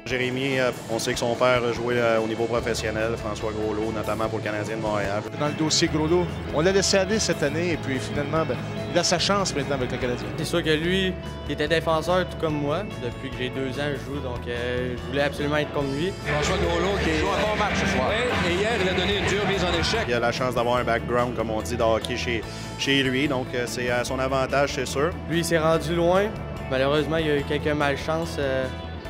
Jérémy, on sait que son père a joué au niveau professionnel, François Groslot, notamment pour le Canadien de Montréal. Dans le dossier Groslot, on l'a laissé aller cette année et puis finalement, il a sa chance maintenant avec le Canadien. C'est sûr que lui, il était défenseur tout comme moi. Depuis que j'ai 2 ans, je joue, donc je voulais absolument être comme lui. François Groslot qui joue un bon match ce soir. Oui, et hier, il a donné une dure mise en échec. Il a la chance d'avoir un background, comme on dit, de hockey chez lui, donc c'est à son avantage, c'est sûr. Lui, il s'est rendu loin. Malheureusement, il y a eu quelques malchances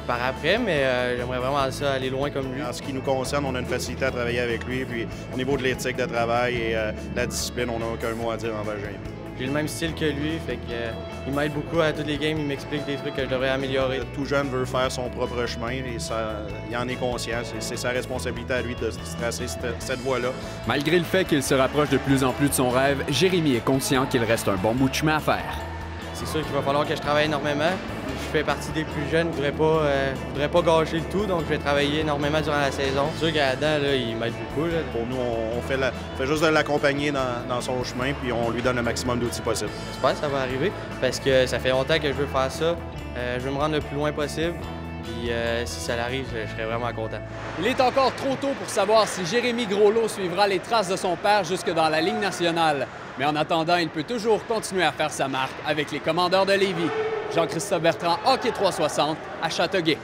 par après, mais j'aimerais vraiment ça aller loin comme lui. En ce qui nous concerne, on a une facilité à travailler avec lui, puis au niveau de l'éthique de travail et de la discipline, on n'a aucun mot à dire envers Jérémy. J'ai le même style que lui, fait que il m'aide beaucoup à toutes les games, il m'explique des trucs que je devrais améliorer. Tout jeune veut faire son propre chemin et il en est conscient. C'est sa responsabilité à lui de se tracer cette voie-là. Malgré le fait qu'il se rapproche de plus en plus de son rêve, Jérémy est conscient qu'il reste un bon bout de chemin à faire. C'est sûr qu'il va falloir que je travaille énormément. Je fais partie des plus jeunes, je voudrais pas gâcher le tout, donc je vais travailler énormément durant la saison. C'est sûr qu'Adam, il m'aide beaucoup. Là. Pour nous, on fait juste de l'accompagner dans son chemin, puis on lui donne le maximum d'outils possible. J'espère que ça va arriver, parce que ça fait longtemps que je veux faire ça. Je veux me rendre le plus loin possible, puis si ça arrive, je serais vraiment content. Il est encore trop tôt pour savoir si Jérémy Groslot suivra les traces de son père jusque dans la Ligue nationale. Mais en attendant, il peut toujours continuer à faire sa marque avec les Commandeurs de Lévis. Jean-Christophe Bertrand, Hockey 360, à Châteauguay.